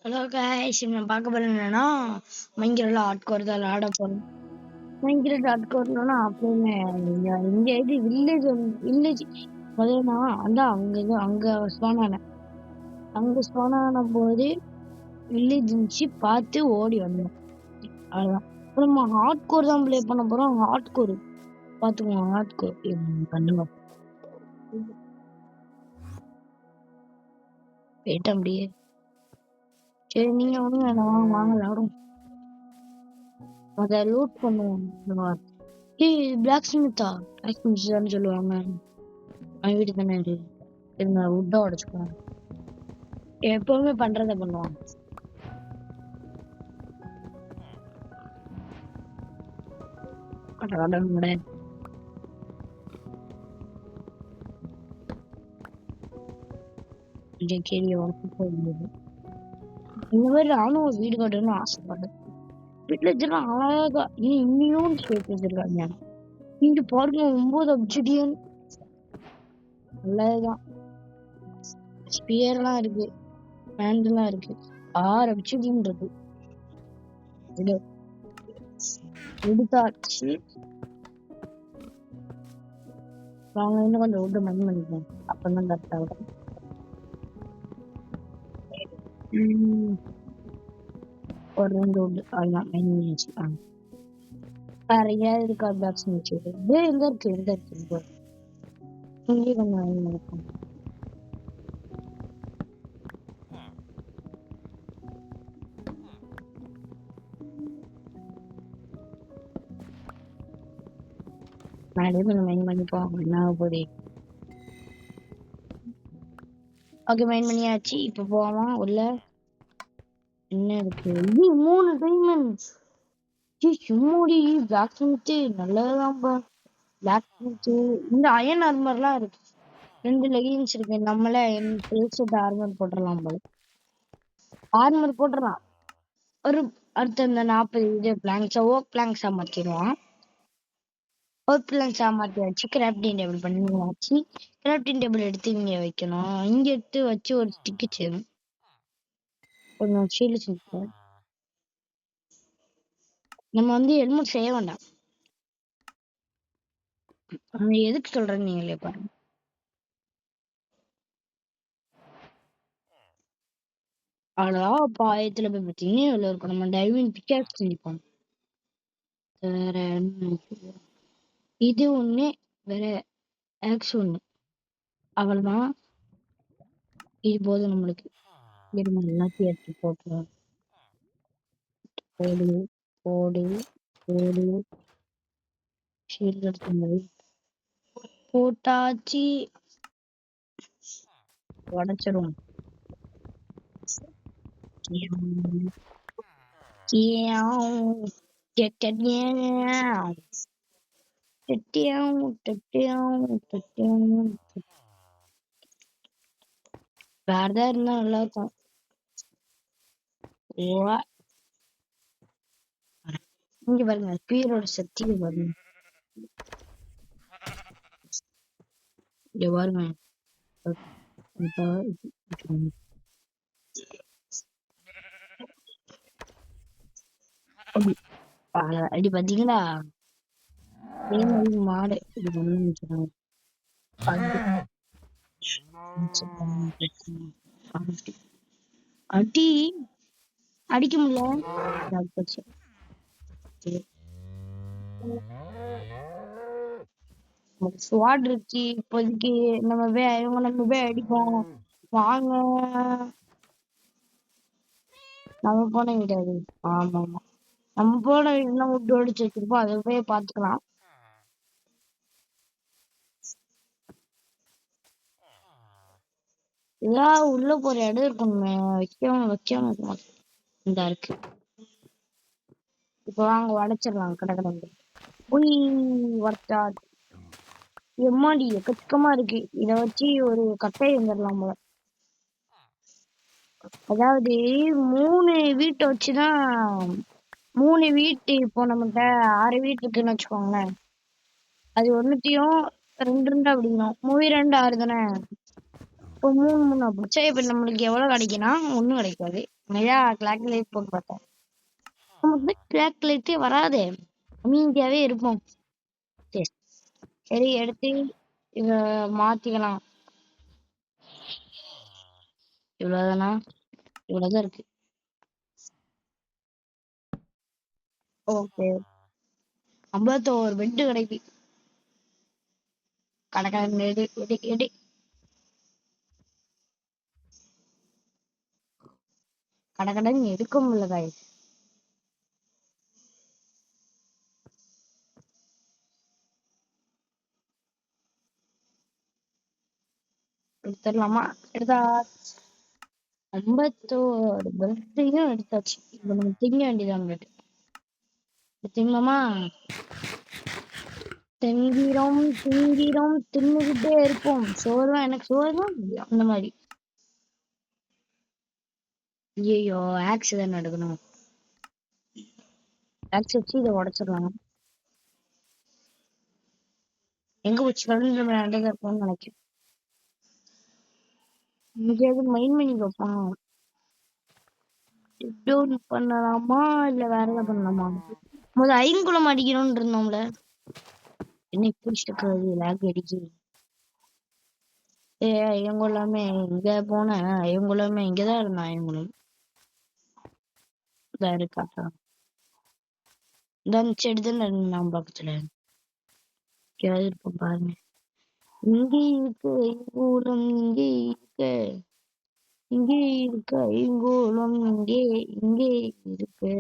Hello guys, நான் பார்க்க போறது என்னன்னா மைங்கிரல ஹார்ட்கோர் தான் விளையாட போறோம். மைங்கிர ஹார்ட்கோர்னா அப்படின்னு இங்க இது வில்லேஜ் முதல்ல அதான் அங்க ஸ்பான் ஆனேன். அங்க ஸ்பான் ஆன போது வில்லேஜ் இருந்துச்சு, பார்த்து ஓடி வந்தோம். அவ்வளவுதான். அப்புறம் நம்ம ஹார்ட்கோர் தான் ப்ளே பண்ண போறோம். ஹார்ட்கோர் பார்த்துக்குவோம். ஹார்ட்கோர் பண்ணுங்க போயிட்ட அப்படியே. சரி, நீங்க ஒண்ணு வாங்க விளையாடும். அதை லூட் பண்ணுவோம். பிளாக் ஸ்மித்தா சொல்லுவாங்க. அவன் வீட்டு தானே இருங்க, உட்டை உடச்சுக்குவோம். எப்பவுமே பண்றத பண்ணுவான். இந்த மாதிரி நானும் ஒரு வீடு கட்டணும்னு ஆசைப்படுறேன். வீட்டுல வச்சிருக்கான் அழகா. இன்னும் சேர்த்து வச்சிருக்காங்க. இங்க பாருங்க, 9 அப்சிடியன். நல்லதுதான். ஸ்பியர் எல்லாம் இருக்கு, ஹேண்ட் எல்லாம் இருக்கு. 6 அப்சிடியன் இருக்கு. எடுத்தாச்சு. நாங்க இன்னும் கொஞ்சம் விட்டு மண் பண்ணிப்போம். அப்பதான் கரெக்டா இருக்கும். ஒரு 2 விட்டு அவ்வளவுதான் மைன் பண்ணி வச்சுக்கலாம். வேற எங்கேயாவது இருக்கா பாக்ஸ் வச்சு? எங்க இருக்கு இங்கே கொஞ்சம் இருக்கும். நானே கொஞ்சம் மைன் பண்ணிப்போம். என்ன போதே. ஓகே, மைன் பண்ணியாச்சு. இப்ப போவோமா உள்ள? என்ன இருக்கு? இது 3 டைமண்ட்ஸ். சும்மாடி பிளாக் ஸ்மித் நல்லதுதான். பிளாக் ஸ்மித் இந்த அயன் ஆர்மர்லாம் இருக்கு. 2 லெகின்ஸ் இருக்கு. நம்மளே ஆர்மர் போட்டுடலாம் போல. ஆர்மர் போட்டுடலாம். ஒரு அடுத்த இந்த 40 இது பிளாங்க்ஸா ஓக் பிளாங்க்ஸா மாத்திடுவான். ஓக் பிளாங்க்ஸா மாத்தியாச்சு. கிராஃப்டிங் டேபிள் பண்ணியாச்சு. கிராஃப்டிங் டேபிள் எடுத்து இங்க வைக்கணும். இங்க எடுத்து வச்சு ஒரு ஸ்டிக்கு சேரும். கொஞ்சம் ஷீல்டு செஞ்சு நம்ம ஹெல்மெட் செய்ய வேண்டாம். எதுக்கு சொல்றேன்னு நீங்களே பாருங்க. அவ்வளவுதான். பாயத்துல போய் பார்த்தீங்கன்னா எவ்வளவு இருக்கும். நம்ம டைவிங் பிக்காக்ஸ் செஞ்சுப்போம். வேற இது ஒண்ணு, வேற ஆக்ஸ் ஒண்ணு. அவ்வளவுதான். இது போதும் நம்மளுக்கு. எல்லாத்தையும் எடுத்து போட்டுருவோம். போடு போடு போடு. ஷீல்டு எடுத்து போட்டாச்சு. உடச்சிடும். வேறதா இருந்தா நல்லா இருக்கும். இங்க பாருங்க, ஸ்பீரோட சக்தி பாருங்க. இங்க பாருங்க. அடி பாத்தீங்களா? மாடு இது பண்ண அடி அடிக்க முடியல. ஸ்வாட் இருக்கு இப்போதைக்கு. நம்ம போய் அடிப்போம் வாங்க. நம்ம போன விடாது. ஆமா ஆமா, நம்ம போன வீடு விட்டு அடிச்சு வச்சிருப்போம். அதை போய் பாத்துக்கலாம். ஏதாவது உள்ள போற இடம் இருக்கணுமே. வைக்கணும் இந்த இருக்கு. இப்ப வாங்க உடைச்சிடலாம். கடற்கரை ஒர்த்தா எம்மாடி எக்கச்சக்கமா இருக்கு. இத வச்சு ஒரு கட்டை வந்துடலாம் போல. அதாவது 3 வீட்டை வச்சுதான் 3 வீட்டு. இப்போ நம்மகிட்ட 6 வீட்டு இருக்குன்னு வச்சுக்கோங்களேன். அது ஒண்ணுத்தையும் 2 அப்படிங்கணும். 3 2 6 தானே. இப்போ 3 3 அப்படி. சரி, இப்ப நம்மளுக்கு எவ்வளவு கிடைக்குன்னா 1 கிடைக்காது. ஐயா கிளாக்லைட் போட்டு பார்த்தேன். நமக்கு கிளாக்லைட்டே வராதே, அமைதியாவே இருப்போம். சரி சரி எடுத்து இத மாத்திக்கலாம். இவ்வளவுதானா? இவ்வளவுதான் இருக்கு. ஓகே 51 பெட்டு கிடைக்கு. கடற்கரை எடு எடு எடு. கடற்கடன் எடுக்க முடியல guys. எடுத்துடலாமா? எடுத்தா 51 பெட்டையும் எடுத்தாச்சு. இப்ப நம்ம திங்க வேண்டியதான் பெட். திங்கலாமா? திங்கிறோம் திங்கிறோம் தின்னுகிட்டே இருப்போம். சோறு தான், எனக்கு சோறு தான் அந்த மாதிரி. ஐயோ ஆக்ஸ் தான் எடுக்கணும். ஆக்ஸ் வச்சு இதை உடைச்சிடலாம். எங்க போச்சு? கலந்து ரெண்டதா இருக்கும்னு நினைக்கிறேன். எங்கேயாவது மைண்ட் பண்ணி வைப்பான். டவுன் பண்ணலாமா இல்ல வேற ஏதாவது பண்ணலாமா? முதல்ல ஐங்குளம் அடிக்கணும்னு இருந்தோம்ல. என்ன பிடிச்சிட்டு லேக் அடிச்சு. ஐயங்குளமே இங்க போனேன். ஐயங்குளமே இங்கதான் இருந்தான். ஐயங்குளம் இதான் இருக்காக்கா. இந்த செடி தானே இருந்தான் பக்கத்துல. எங்கேயாவது இருப்போம் பாருங்க. இங்கே இருக்கு ஐங்கூலம், இங்கே இருக்கு இங்கே இருக்கு ஐங்கூலம், இங்கே இங்கே இருக்கு.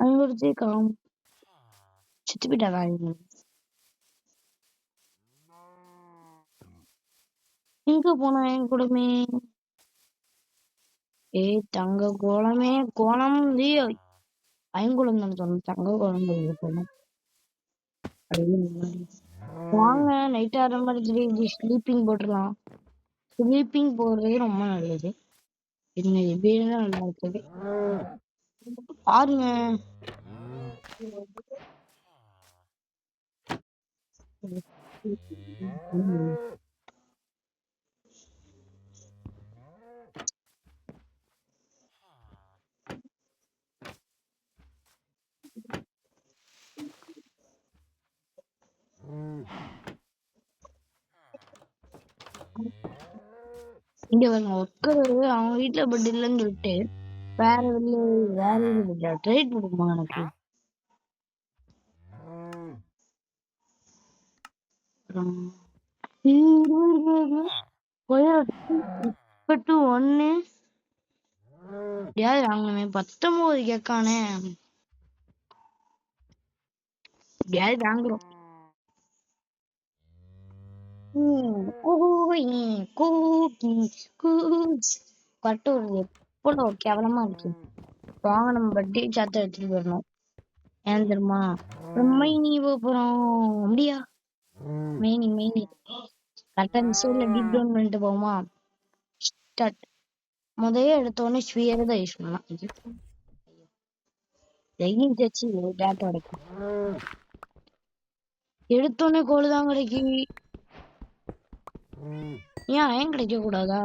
அங்க ஒருத்தே காம் சுத்தி போயிட்டாங்க. எங்க போனா என் கூடமே? தங்க கோலமே கோலம் ஐங்குளம் தான் சொன்னேன். தங்க கோலம் போனோம். வாங்க நைட் ஆற மாதிரி ஸ்லீப்பிங் போட்டுடலாம். ஸ்லீப்பிங் போடுறது ரொம்ப நல்லது. என்ன எப்படின்னா நல்லா இருக்குது பாருங்க. இங்க பாருங்க ஒர்க்கர் அவங்க வீட்டுல பெட் இல்லைன்னு சொல்லிட்டு வேற வெளியே ட்ரேட் கொடுக்குமா எனக்கு? ஒன்னு யாரு வாங்கணுமே 19 கேட்கானே. யாரு வாங்குறோம்? எவ்வளவு கேவலமா இருக்கு. வாங்க நம்ம பட்டி சாத்த எடுத்துட்டு போயிடணும். ஏன் தெரியுமா? மைனி போறோம். அப்படியா? மெயினி கரெக்டா இந்த சைட்ல டீப் டவுன் பண்ணிட்டு போவோமா? ஸ்டார்ட். முதல்ல எடுத்தோடனே ஸ்பியர் தான் யூஸ் பண்ணலாம். எங்கேயும் தேச்சு டேட்டா கிடைக்கும். எடுத்தோடனே கோல் தான் கிடைக்கும். ஏன் அயன் கிடைக்க கூடாதா?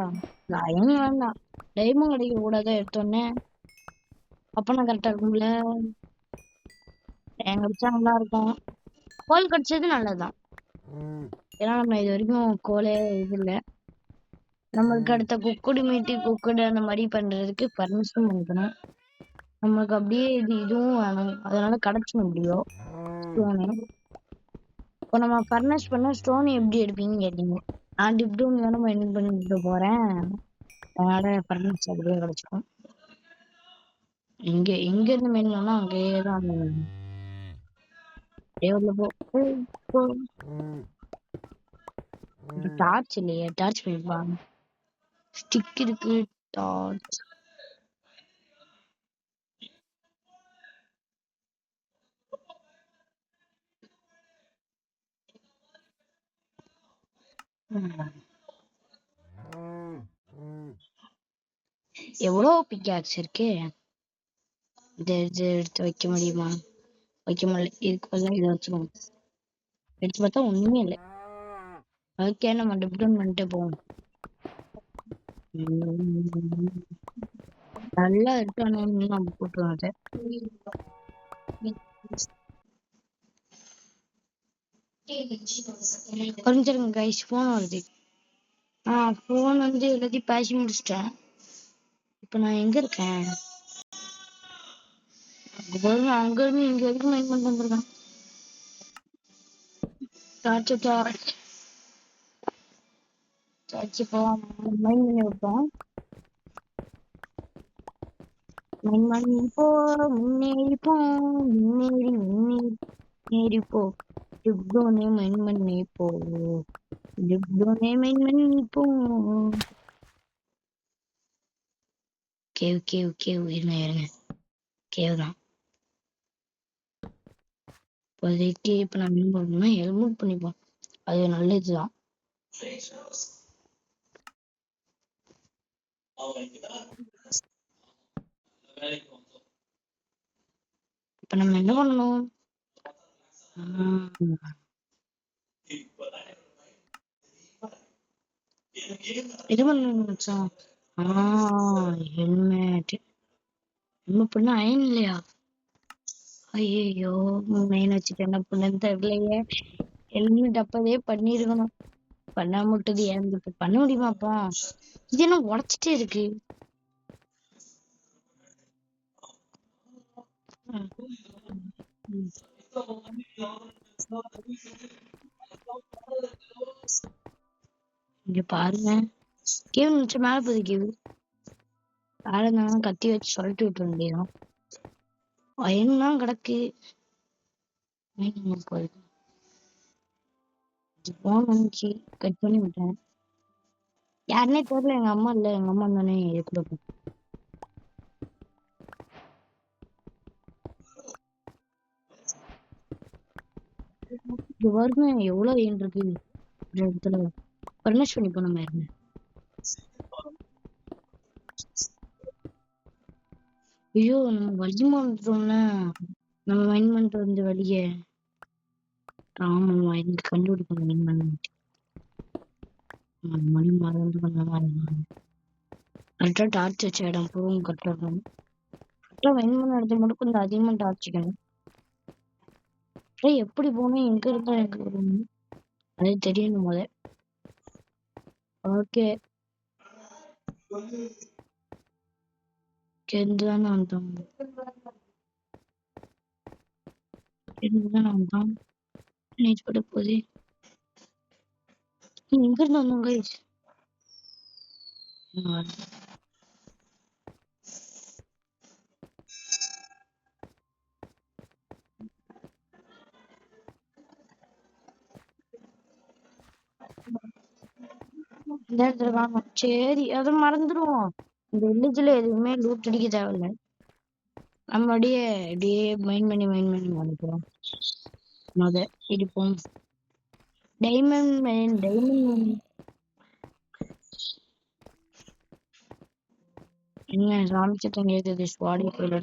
அயன் வேண்டாம், டைமும் கிடைக்க கூடாதா எடுத்தோடனே? அப்பனா கரெக்டா இருக்கும்ல. அயன் கிடைச்சா நல்லா இருக்கும். கோல் கிடைச்சது நல்லதுதான். ஏன்னா நம்ம இது வரைக்கும் கோலே இது இல்லை. நம்மளுக்கு அடுத்த குக்குடு மீட்டு குக்குடு அந்த மாதிரி பண்றதுக்கு பர்மிஷன் பண்ணிக்கணும். நம்மளுக்கு அப்படியே இதுவும் வேணும். அதனால கிடைச்சிட முடியும் ஸ்டோனு. இப்போ நம்ம ஃபர்னஸ் பண்ண ஸ்டோன் எப்படி எடுப்பீங்கன்னு கேட்டீங்க. நான் டிப்டூன் தானே மைண்ட் பண்ணிட்டு போறேன். அதனால ஃபர்னஸ் அப்படியே கிடைச்சிடும். எங்க இருந்து மைண்ட் பண்ணா அங்கேயே தான் போ. டார்ச் இல்லையே, டார்ச் பண்ணிருப்பாங்க. ஸ்டிக் இருக்கு, டார்ச். எவ்வளவு பிக்காக்ஸ் இருக்கு. இதை எடுத்து வைக்க முடியுமா? வைக்க முடியல. இதுக்கு பதிலாக இதை வச்சுக்கணும். எடுத்து பார்த்தா ஒண்ணுமே இல்லை. ஓகே நம்ம டிப்டவுன் பண்ணிட்டு போவோம். நல்லா இருக்கானு நம்ம போட்டுருவோம் அதை. கொஞ்சம் கைஸ் போன் வருது. போன் வந்து எல்லாத்தையும் பேசி முடிச்சிட்டேன். இப்ப நான் எங்க இருக்கேன்? அங்க இருந்து இங்க வரைக்கும் மைண்ட் பண்ணிட்டு வந்திருக்கேன். மைண்ட் பண்ணி விட்டோம். மைண்ட் பண்ணி போ, முன்னேறி போ, முன்னேறி போ. லிப்டோனே மைண்ட் பண்ணி போ, லிப்டோனே மைண்ட் பண்ணி போ. கேவ் இருங்க கேவ் தான். இப்போதைக்கு இப்ப நான் மீன் பண்ணணும்னா ஹெல்மெட் பண்ணிப்போம், அது நல்லதுதான். இப்ப நம்ம என்ன பண்ணணும்? இது பண்ணணும் மச்சான். ஹெல்மெட் என்ன பண்ண அயன் இல்லையா? ஐயோ மெயின் வச்சுட்டு என்ன பண்ணு தெரியலையே. ஹெல்மெட் அப்பவே பண்ணிருக்கணும். பண்ணாம விட்டது ஏன் பண்ண முடியுமாப்பா? இது என்ன உடச்சிட்டே இருக்கு? இங்க பாருங்க, கேவ் நிமிஷம் மேல போகுது. கேவ் வேலை இருந்தாலும் கத்தி வச்சு சொல்லிட்டு விட்டுற முடியும். அயன்தான் கிடக்கு. போயிடு போன் வந்துச்சு, கட் பண்ணி விட்டேன். யாருன்னே தெரியல. எங்க அம்மா இல்ல, எங்க அம்மா தானே கொடுக்கும். இது வருங்க எவ்வளவு ஏன் இருக்கு இந்த இடத்துல. பர்மிஷன் இப்போ நம்ம இருங்க. ஐயோ நம்ம வழி மாட்டோம்ல, நம்ம மைண்ட் பண்ணிட்டு வந்த வழிய. ஆமாமா எனக்கு கண்டுபிடிக்கணும் மைண்ட் பண்ணிட்டு. மணி மறந்து பண்ண மாதிரி கரெக்டா டார்ச் வச்ச இடம் பூவும் கட்டணும். கரெக்டா மைண்ட் பண்ண இடத்துல மட்டும் கொஞ்சம் அதிகமா டார்ச் வைக்கணும். எப்படி போகணும், எங்க இருந்தா எங்க போகணும் அது தெரியணும் போல. ஓகே கேந்துதானே வந்தோம், கேந்துதானே வந்தோம். நீட் பட போதே எங்க இருந்து வந்தோம் கைஸ்? இந்த இடத்துல காணும். சரி அதை மறந்துடுவோம். இந்த வில்லேஜ்ல எதுவுமே லூட் அடிக்க தேவையில்ல. நம்ம அப்படியே மைண்ட் பண்ணி வந்துக்கிறோம். இடிப்போம். டைமண்ட் என்ன ராமச்சத்திரம் கேக்குது ஸ்வாடி போயில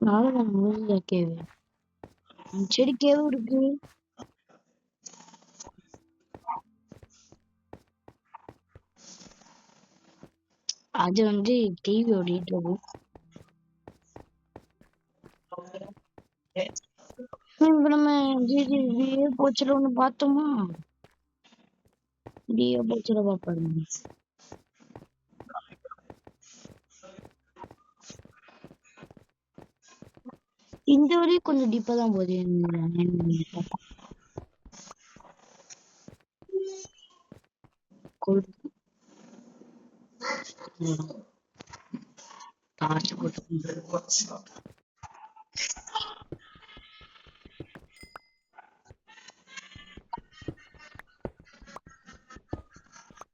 நானும் கேவு. சரி கேவு இருக்கு. அது வந்து டிவி ஓடிட்டு இருக்கு. இப்ப நம்ம டிஏ போச்சுல ஒண்ணு பார்த்தோமா? டிஏ போச்சுல பாப்பாங்க. இந்த வரையும் கொஞ்சம் டீப்பா தான் போகுது.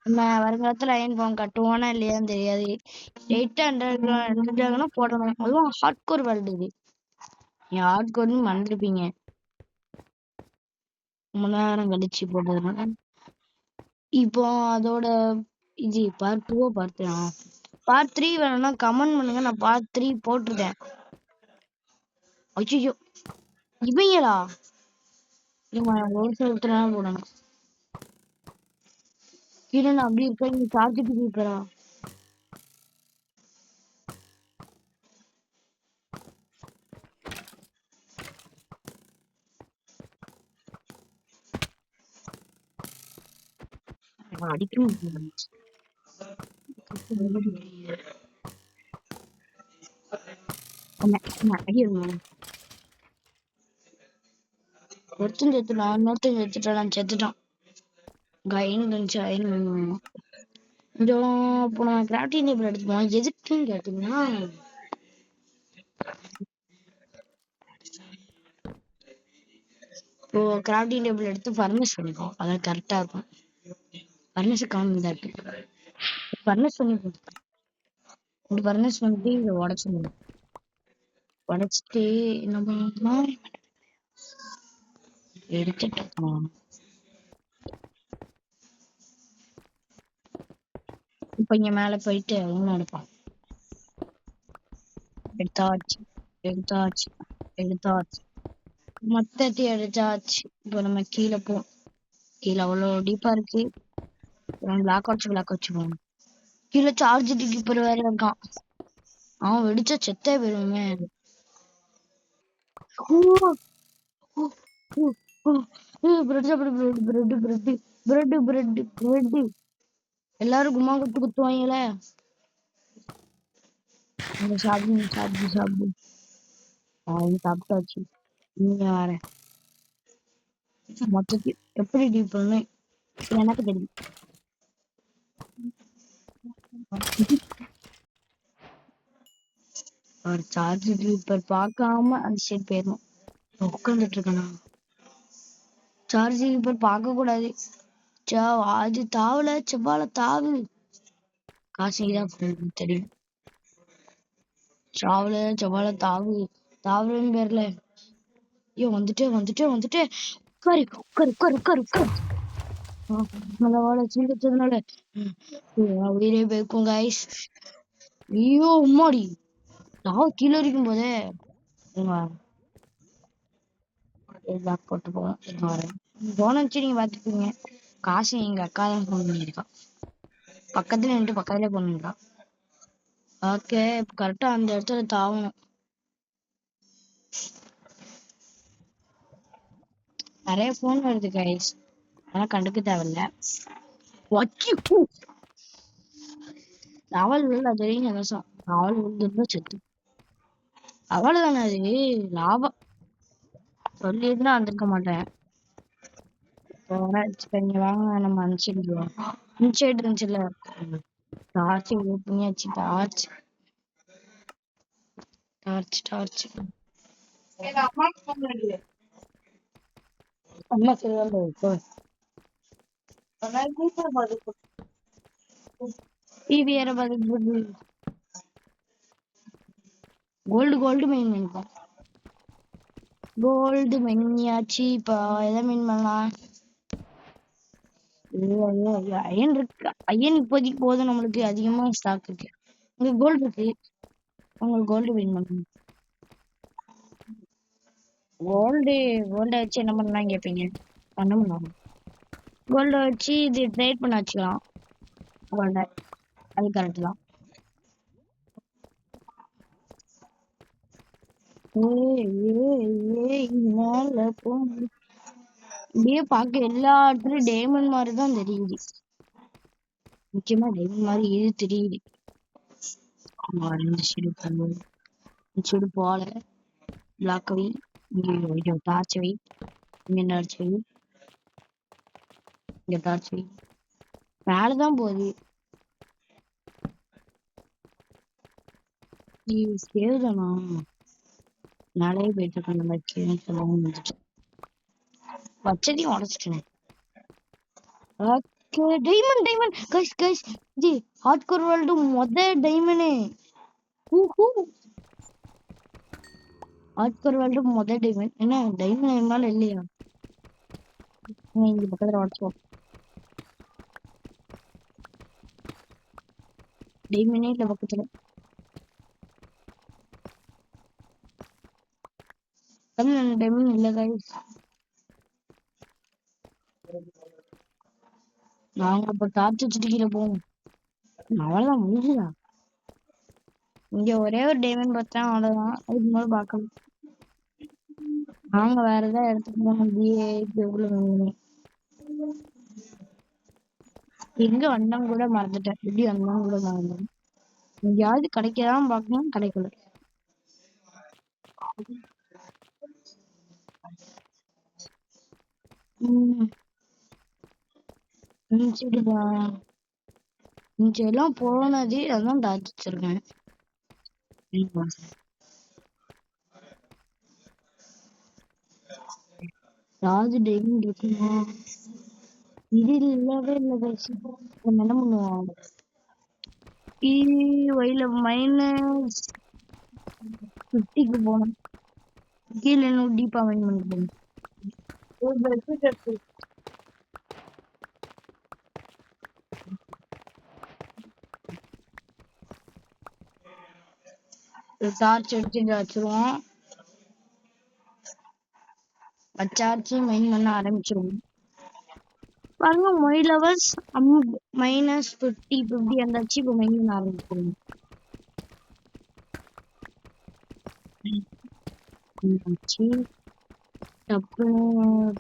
நம்ம வருங்காலத்துல அயன் பாம் கட்டுவானா இல்லையான்னு தெரியாது. 800 எடுத்துட்டாங்கன்னா போடணும். அதுவும் ஹார்ட் கோர் வேர்ல்டு இது. யாருக்கு வந்து மறந்துருப்பீங்க ரொம்ப நேரம் கழிச்சு போட்டதுனால. இப்போ அதோட இது பார்ட் 2 பார்ட் 3 பார்ட் 3 வேணும்னா கமெண்ட் பண்ணுங்க. நான் பார்ட் 3 போட்டிருக்கேன். ஐயோ இவங்களா ஒரு சில போடணும். கீழே நான் அப்படி இருக்க நீங்க சார்ஜிட்டு இருப்பா. அடிக்கணும் ஒருத்தன் செத்துட்டான், இன்னொருத்தன் செத்துட்டான், செத்துட்டான். கைன்னு இருந்துச்சு கொஞ்சம். இப்போ நம்ம கிராஃப்டிங் டேபிள் எடுத்துப்போம். எதுக்குன்னு கேட்டீங்கன்னா, இப்போ கிராஃப்டிங் டேபிள் எடுத்து ஃபர்னஸ் பண்ணிப்போம். அதான் கரெக்டா இருக்கும். ஃபர்னஸ் கம்மி தான் இருக்கு. ஃபர்னஸ் பண்ணி இந்த ஃபர்னஸ் பண்ணிட்டு இதை உடச்சிடணும். உடச்சிட்டு என்ன பண்ணணும் எடுத்துட்டு இப்ப இங்க மேல போயிட்டு ஒண்ணு எடுப்பான். எடுத்தாச்சு எடுத்தாச்சு எடுத்தாச்சு மொத்தத்தையும் எடுத்தாச்சு. இப்போ நம்ம கீழே போ. கீழே அவ்வளவு டீப்பா இருக்கு. பிளாக் வச்சு போகணும். கீழே சார்ஜ் கீப்பர் வேற இருக்கான். அவன் வெடிச்சா செத்தே போயிருமே. எல்லாரும் கும்மா குத்து குத்துவாங்களே. சாப்பிட்டாச்சு. நீங்க வேற மொத்தத்தில் எப்படி டீல் பண்ணணும் எனக்கு தெரியும். ஒரு சார்ஜ் இப்ப பார்க்காம அந்த சைடு போயிடணும். உட்காந்துட்டு இருக்கணும். சார்ஜ் இப்ப பார்க்க கூடாது. அது தாவல செவ்வாழ தாவு காசுதான் தெரியும். செவ்வாழ தாவு தாவலன்னு பேர்ல. ஐயோ வந்துட்டே உட்காரு உட்காரு உட்காரு உட்காரு உட்காரு. நல்ல வாழை சீக்கிரத்தினால உயிரே போயிருக்கும் கைஸ். ஐயோ உம்மாடி கீழே இருக்கும் போதே போட்டு போனச்சு. நீங்க பாத்துப்பீங்க. காசு எங்க அக்கா தான் போன் பண்ணிருக்கா. பக்கத்துல நின்று பக்கத்துல போனா. ஓகே கரெக்டா அந்த இடத்துல தாவணும். நிறைய போன் வருது கைஸ். ஆனா கண்டுக்க தேவையில்ல. அவள் தெரியும் சந்தோஷம். அவள் இருந்தா செத்து அவ்வளவுதானே. அது லாபம் சொல்லியிருந்தா வந்திருக்க மாட்டேன். வாங்க நம்ம அனுப்பிச்சிடுவோம். இன்சைட் இருந்துச்சுல்ல டார்ச் பண்ணியாச்சு. டார்ச் அம்மா சொல்லுவாங்க டிவி வேற பதில் கோல்டு மெயின் பண்ணிப்போம். கோல்டு மென்னியாச்சு. இப்ப எதை மீன் பண்ணலாம்? அயன் இருக்கு. அயன் இப்போதைக்கு போதும். நம்மளுக்கு அதிகமா ஸ்டாக் இருக்கு. இங்க கோல்டு இருக்கு. உங்களுக்கு கோல்டு மீன் பண்ணணும். கோல்டு வச்சு என்ன பண்ணலாம் கேட்பீங்க. பண்ண முடியும். கோல்ட வச்சு இது ட்ரேட் பண்ண வச்சுக்கலாம். கோல்ட அது கரெக்ட் தான். இப்படியே பார்க்க எல்லா இடத்துலயும் டைமண்ட் மாதிரி தான் தெரியுது. முக்கியமா டைமண்ட் மாதிரி இது தெரியுது. ரெண்டு சைடு போல பிளாக் வை. இங்க டார்ச் வை. இங்க டார்ச் வை. இங்க டார்ச் வை. மேலதான் போகுது. சேவ்தானா மேலேயே போயிட்டு இருக்க மாதிரி வச்சதையும் உடச்சிட்டேன். டைமண்ட் கைஸ் ஜி hardcore world diamond. Hardcore world முதல் டைமண்ட். என்ன டைமண்ட் மேல இல்லையா? இங்க பக்கத்துல வாட்ஸ்அப் டைமண்டே இல்ல பக்கத்துல. டைமண்ட் இல்ல கைஸ். நாங்க அப்ப டார்ச் வச்சுட்டு கீழே போவோம். அவ்வளவுதான் முடிஞ்சுதா? இங்க ஒரே ஒரு டைமண்ட் பார்த்தேன், அவ்வளவுதான். அதுக்கு மேல பார்க்கணும். நாங்க வேற ஏதாவது இடத்துக்கு போகணும். எங்க வந்தோம் கூட மறந்துட்டேன். எப்படி வந்தோம் கூட மறந்துட்டேன். எங்கேயாவது கிடைக்கதான் பார்க்கணும், கிடைக்கல. எல்லாம் போனது அதான் டார்ச் வச்சிருக்கேன். ராஜு டைமண்ட் இருக்குமா? இது இல்லவே இல்லை கைஸ். நம்ம என்ன பண்ணுவோம்? வயல மைனஸ் 50க்கு போனோம். கீழே இன்னும் டீப்பா மைன் பண்ண போகணும். டார்ச் எடுத்து வச்சிருவோம். வச்சாச்சு மைன் பண்ண ஆரம்பிச்சிருவோம். பாருங்க மொய் லெவல்ஸ் -50 50 இருந்தாச்சு. இப்போ மைன் பண்ண ஆரம்பிச்சிருவோம்.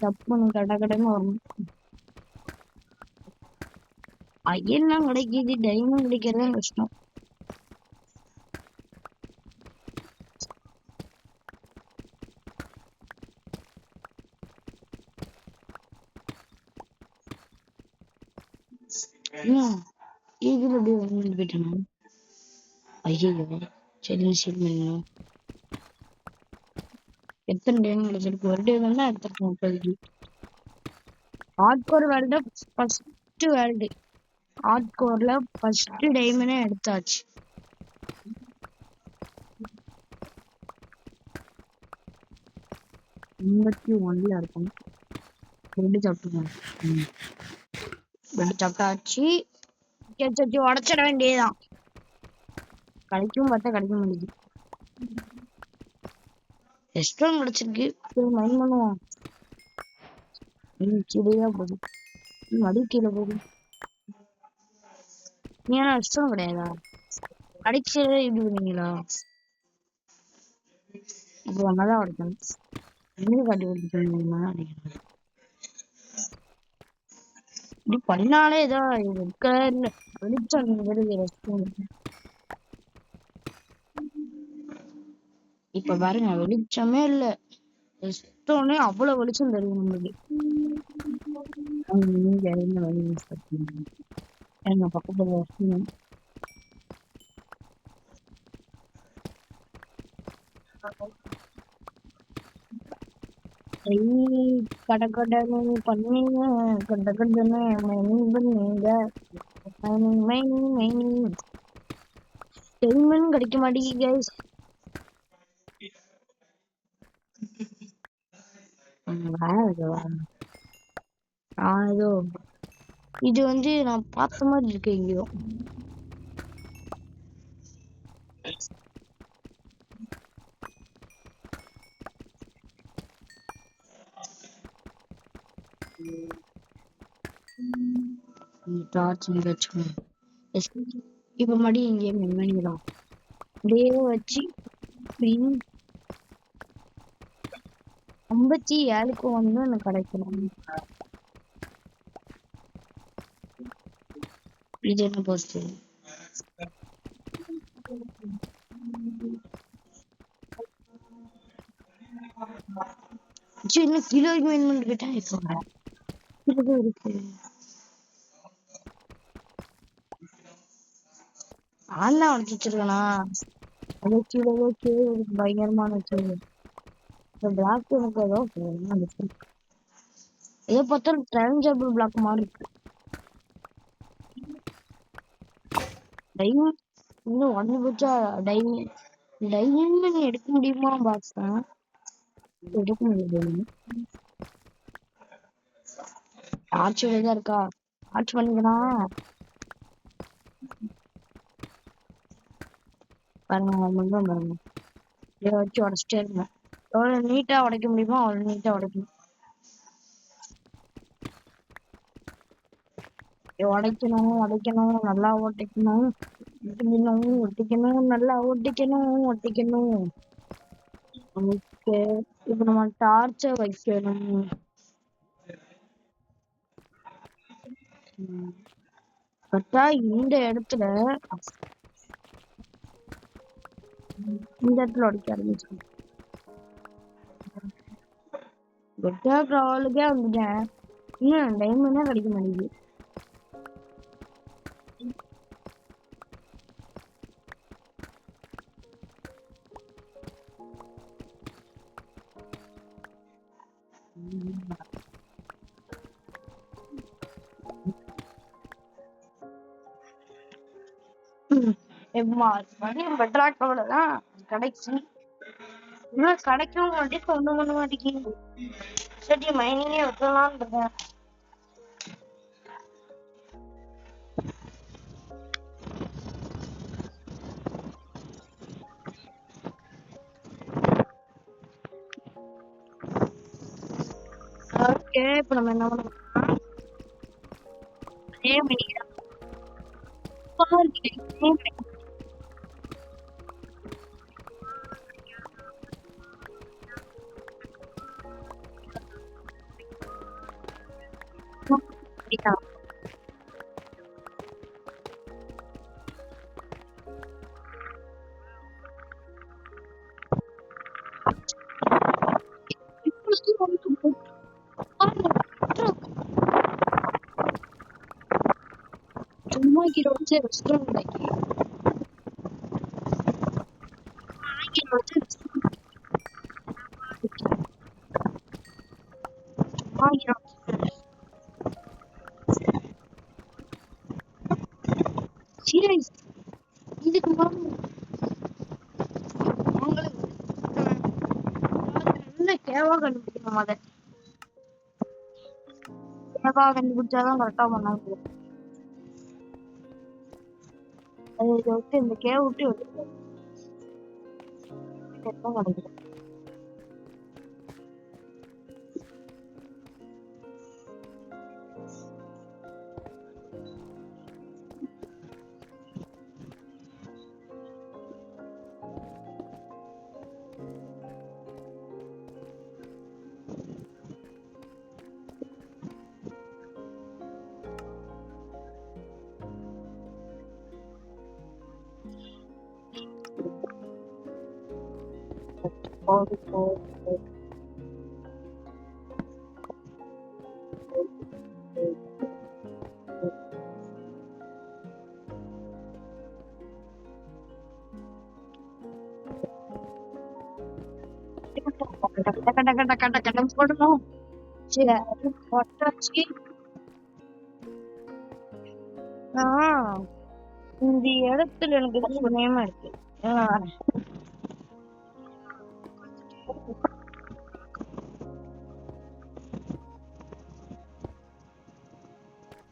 டப்புன்னு கடகடன்னு வரும். அயன்லாம் கிடைக்கிது, டைமண்ட் கிடைக்கிறதா கஷ்டம். இதுல அப்படியே வந்து போயிட்டேன். ஐயோ சரி சரி. எத்தனை டைமண்ட் கிடைச்சிருக்கு? ஒரு டைமண்ட் தான் எடுத்துருக்கோம் இப்போதைக்கு. Hardcore world first world. ஹார்ட்கோர்ல ஃபர்ஸ்ட் டைமண்டே எடுத்தாச்சு. ல இருக்கும். ரெண்டு சாப்பிட்டுக்கோங்க. ரெண்டு சாப்பிட்டாச்சு. உடச்சிட வேண்டியதுதான். கிடைக்கும் பார்த்தா கிடைக்க மாட்டேங்குது. ரெஸ்டாரண்ட் கிடைச்சிருக்கு. மைன் பண்ணுவோம். கீழே போகுது. மடி கீழே போகுது. ஏன்னா ரெஸ்டாரண்ட் கிடையாதா? அடிச்சதே இப்படி பண்ணீங்களா? இப்போ ஒன்னாதான் உடைக்கணும். இன்னும் காட்டி கொடுத்துருந்தீங்கன்னா அடிக்கணும். இப்படி பண்ணாலே ஏதோ வெளிச்சம் வருது ரெஸ்டாரண்ட். இப்ப பாருங்க வெளிச்சமே இல்ல. ரெஸ்டாரண்டே அவ்வளவு வெளிச்சம் தெரியும் நம்மளுக்கு. எங்க பக்கத்துல கடகடனு பண்ணீங்க, கடகடனு மைனிங் பண்ணீங்க. மைனிங் டைமண்ட் கிடைக்க மாட்டேங்குது கைஸ். ஏதோ இது வந்து நான் பார்த்த மாதிரி இருக்கு எங்கேயோ. இப்ப மடி இங்கே மென்மணிதான் அப்படியே வச்சு 57க்கு வந்து எனக்கு கிடைக்கணும். இது என்ன போஸ்ட்? இன்னும் கிலோ மெயின் கிட்ட இருக்கு. ஆனா உடச்சு வச்சிருக்கனா? பயங்கரமான பிளாக் எனக்கு ஏதோ பார்த்தாலும் டிரான்ஜபிள் பிளாக் மாதிரி இருக்கு. டைமண்ட் இன்னும் ஒன்னு போச்சா? டைமண்ட் டைமண்ட் எடுக்க முடியுமா பார்த்தேன். எடுக்க முடியாது. டார்ச் தான் இருக்கா? டார்ச் பண்ணிக்கலாம். பாருங்க மட்டும் பாருங்க. இதை வச்சு உடச்சிட்டே இருக்கேன். எவ்வளவு நீட்டா உடைக்க முடியுமோ அவ்வளவு நீட்டா உடைக்கணும். உடைக்கணும் உடைக்கணும் நல்லா ஒட்டிக்கணும். ஒட்டிக்கணும் ஒட்டிக்கணும் நல்லா ஒட்டிக்கணும் ஒட்டிக்கணும். ஓகே, இப்ப நம்ம டார்ச்ச வைக்கணும். கரெக்டா இந்த இடத்துல உடைக்க ஆரம்பிச்சிடும். கரெக்டா கிராவலுக்கே வந்துட்டேன். இன்னும் டைமண்டே கிடைக்க மாட்டேங்குது. பெட்ராக்டோடதான் கிடைச்சி இன்னும் கிடைக்கவும் மாட்டேங்குது, ஒண்ணும் பண்ண மாட்டேங்குது. சரி மைனிங்கே வைக்கலாம்னு இருக்கேன். ஓகே, இப்ப நம்ம என்ன பண்ணலாம்? அதே மணிக்கு சும்மா கீழே வச்சு ரெஸ்டாரண்ட் ஆக்கி சீரியஸ் இதுக்கு நல்ல கேவா கண்டுபிடிக்கணும். அதை கேவா கண்டுபிடிச்சாதான் கரெக்டா பண்ண முடியும். அது இதை விட்டு இந்த கேவ விட்டு கிடைக்கும். போடணும். இந்த இடத்துல எனக்கு புண்ணியமா இருக்கு.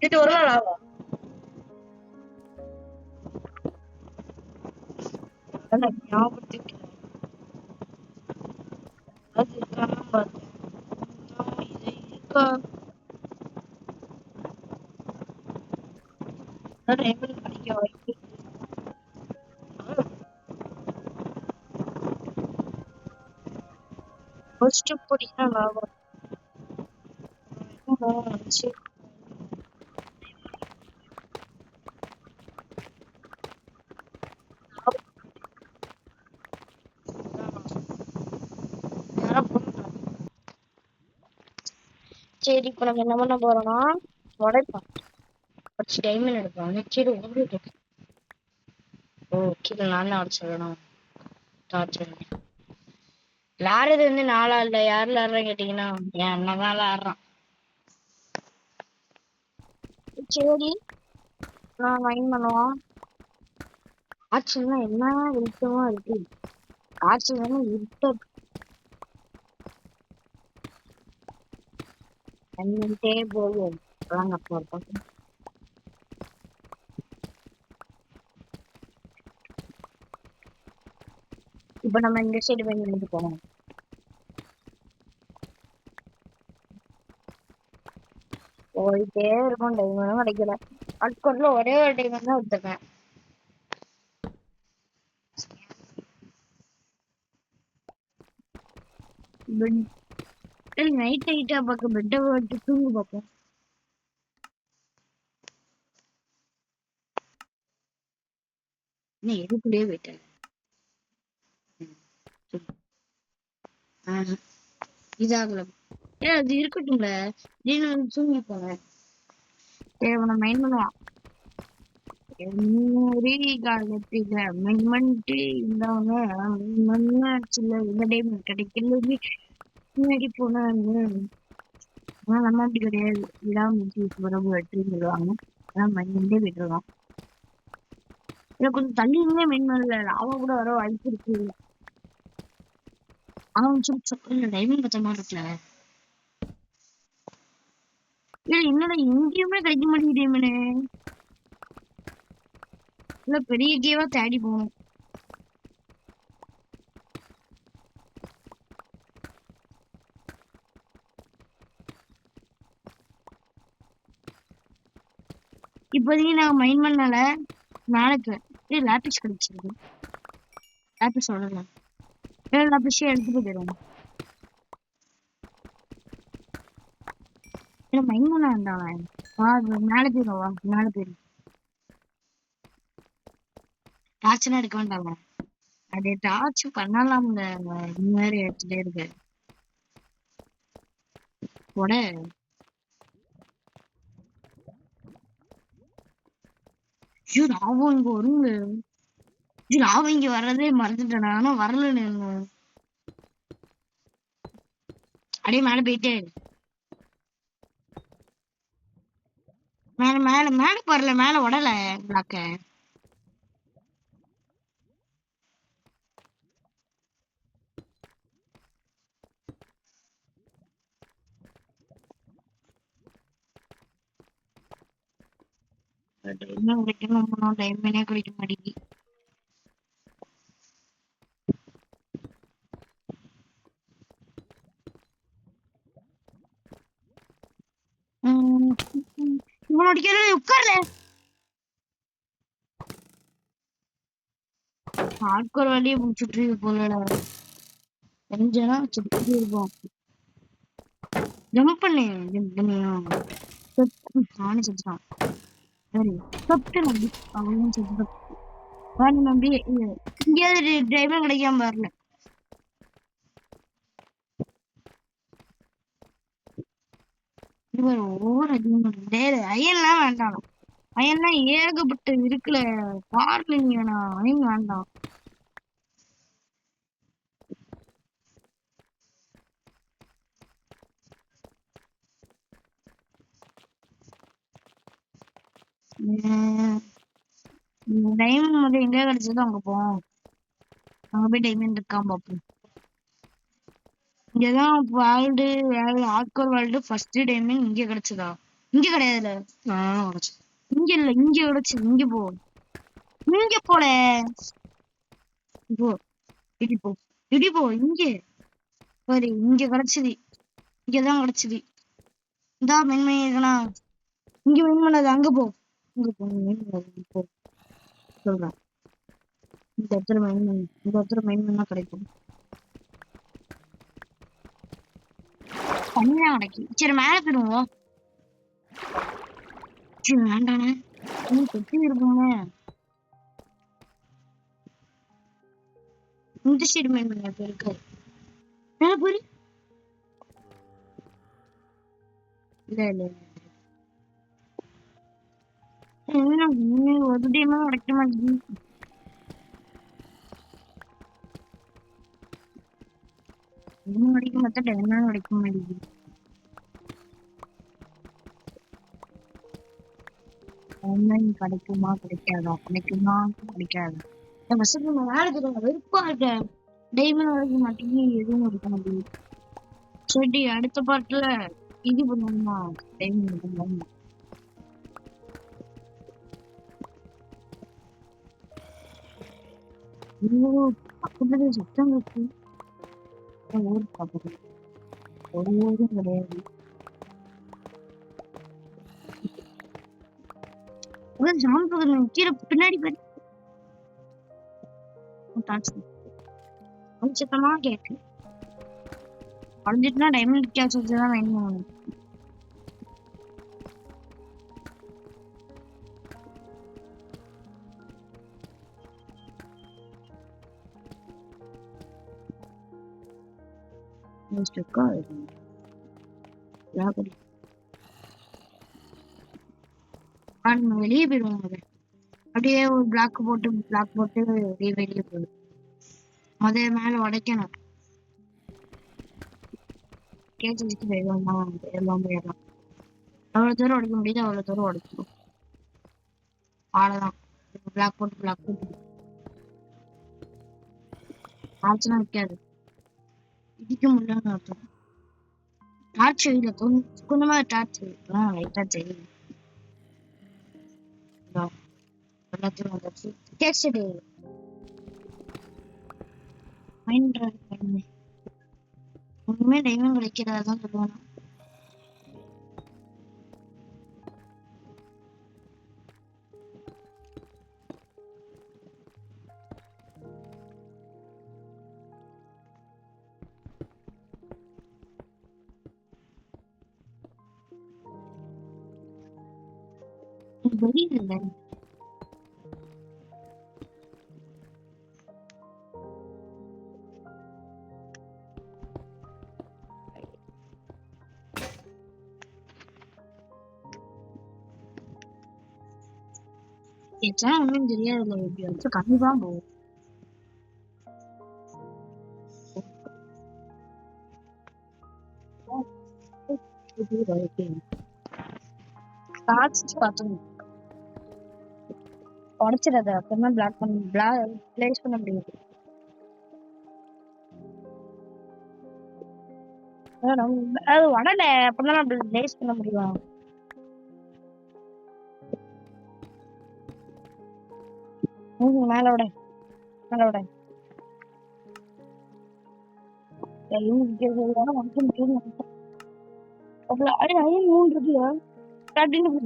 இது ஒரு நாள் ஆகும். ஞாபகத்துக்கு அது இருக்கான்னு பார்த்தேன். இது இருக்கா? கிடைக்க வாய்ப்பு. ஃபர்ஸ்ட் பொடிதான் லாபம். சரி, இப்ப நம்ம என்ன பண்ண போறோம்னா உடைப்போம். வச்சு டைமண்ட் எடுப்போம். சரி ஓடிட்டு ஓ கீழே நான் தான் உடச்சிடணும். விளாடுறது வந்து நாளா இல்ல, யார் விளாடுறான்னு கேட்டீங்கன்னா என் அண்ணன் தான் விளாடுறான். சரி நான் மைண்ட் பண்ணுவான். ஆச்சுன்னா என்ன வெளிச்சமா இருக்கு. காசு வேணும் இருட்ட பண்ணிட்டே போவோம். வாங்க போறோம். இப்ப நம்ம இந்த சைடு போய் நின்று போவோம். போயிட்டே இருக்கும், டைமண்டும் கிடைக்கல. அட்கொட்ல ஒரே ஒரு டைமண்ட் தான் எடுத்துக்கேன். பெட் நைட் ஆயிட்டா பார்க்க பெட்டை விட்டு தூங்கு பார்ப்போம். இன்னும் எதுக்குள்ளேயே போயிட்டேன். இதாகல. அது இருக்கட்டும்ல, திடீர்னு வந்து தூங்கி போனேன். தேவனை மைண்ட் பண்ணுவான். காலத்துல மென்மன்ட்டு இல்லாம சில இந்த டைம் கிடைக்கல. முன்னாடி போனாங்க. ஆனா நம்ம அப்படி கிடையாது. விடாமுயற்சி உறவு வெற்றின்னு சொல்லுவாங்க. ஆனா மைண்டே விட்டுருவான். இதை கொஞ்சம் தள்ளி இருந்தே மெயின் பண்ணல. அவன் கூட வர வாய்ப்பு இருக்கு. அவன் சொல்லி டைமிங் பத்த மாதிரி இருக்குல்ல. இல்ல என்னடா எங்கேயுமே கிடைக்க மாட்டேங்குதேமனே. இல்ல பெரிய கேவா தேடி போகணும். இப்போதைக்கு நான் மைண்ட் பண்ணல. நாளைக்கு லேபிஸ் கிடைச்சிருக்கு. லேபிஸ் சொல்லலாம். லேபிஸே எடுத்துட்டு போயிடுவோம். மைண்ட் பண்ண வேண்டாம். மேலே போயிடுவா. மேலே போயிடும். டார்ச்லாம் எடுக்க வேண்டாமா? அது டார்ச் பண்ணலாம்ல. இந்த மாதிரி எடுத்துட்டே இருக்கு. உட லாபம் இங்க வருங்க. லாபம் இங்க வர்றதே மறந்துட்டேன். ஆனா வரலன்னு அப்படியே மேல போயிட்டே மேல மேல மேல வரல. மேல உடல பிளாக்க. டைம் கிடைக்கணும். டைமே கிடைக்க மாட்டேங்குது. இவன் அடிக்கிறது உட்கார்ல. ஆட்கொரு வழியை முடிச்சுட்டு போல தெரிஞ்சனா சுத்தி இருப்போம். ஜம்ப் பண்ணு. நானே செஞ்சான். சரி தொட்டு நம்பி அவங்களும் செஞ்சு நம்பி இங்கேயாவது டைமே கிடைக்காம வரல. ஒவ்வொரு அயன்லாம் வேண்டாம். அயன்லாம் ஏகப்பட்ட இருக்குல்ல. பார்லிங் வேணாம். அயன் வேண்டாம். டைமண்ட் மட்டும் எங்க கிடைச்சதோ அங்க போவோம். அங்க போய் டைமண்ட் இருக்காம பார்ப்போம். இங்கதான் வேர்ல்டு ஆட்கோர் வேர்ல்டு ஃபர்ஸ்ட் டைமண்ட் இங்க கிடைச்சதா? இங்க கிடையாதுல. இங்க இல்ல, இங்க கிடைச்சது. இங்க போ. இங்க போல போ. இடி போ. இடி போ. இங்க பாரு. இங்க கிடைச்சது. இங்கதான் கிடைச்சது. இந்தா மென்மை இருக்கனா. இங்க மெயின் பண்ணாது. அங்க போ. இங்க போ. மெயின் பண்ணாது. போ சொல்றேன். இந்த இடத்துல மெயின் பண்ணு. இந்த இடத்துல மெயின் பண்ணா கிடைக்கும். தனியா கிடைக்கும். சரி மேல போயிடுவோம். சரி வேண்டானே. பெட்டி இருப்போங்க. இந்த சைடு மெயின் பண்ண இருக்கு. மேல போயிரு. இல்ல இல்ல ஒரு டைமா கிடைக்க மாட்டேங்குது. இன்னும் கிடைக்க மாட்டா டைமண்ட் கிடைக்க மாட்டேங்குது. டைமண்ட் கிடைக்குமா கிடைக்காதா? கிடைக்குமா கிடைக்காதா? வசதி மேல வெறுப்பா இருக்க. டைமண்ட் வரைக்கும் மாட்டேங்கி எதுவும் இருக்க முடியும். சரி அடுத்த பாட்டுல இது பண்ணுவோமா? டைமண்ட் பண்ணுவோம். பக்கத்துல சத்தம் இருக்கு. ஊர் பக்கத்துல ஒரு ஊரும் கிடையாது. சாம்பு கீழே பின்னாடி போய் சத்தமா கேக்கு. குறைஞ்சிட்டுனா டைமண்ட் கேட்ச் வச்சுதான் வேணும். வெளியே போயிடுவோம். அப்படியே ஒரு பிளாக் போட்டு வெளியே போயிடும். அதே மேல உடைக்கணும். கேட்டு வச்சுட்டு போயிடலாமா? எல்லாம் போயிடலாம். எவ்வளவு தூரம் உடைக்க முடியுது அவ்வளவு தூரம் உடைச்சிடும். அவ்வளவுதான். பிளாக் போட்டு ஆச்சுன்னா வைக்காது. இடிக்க முடியலன்னு அர்த்தம். டார்ச் இல்ல கொஞ்சமா டார்ச் லைட்டா தெரியும். எல்லாத்தையும் வந்துச்சு. கேட்சடு ஒண்ணுமே டைமண்ட் கிடைக்கிறதான் சொல்லுவாங்க. வெளியில ஒன்னும் தெரியாதுல்ல. எப்படி வச்சு கண்டிதான் போகும். உடைச்சிடாத அப்பதான் பிளேஸ் பண்ண முடியாது. அது உடல அப்பதான் நம்ம பிளேஸ் பண்ண முடியும். மேல விட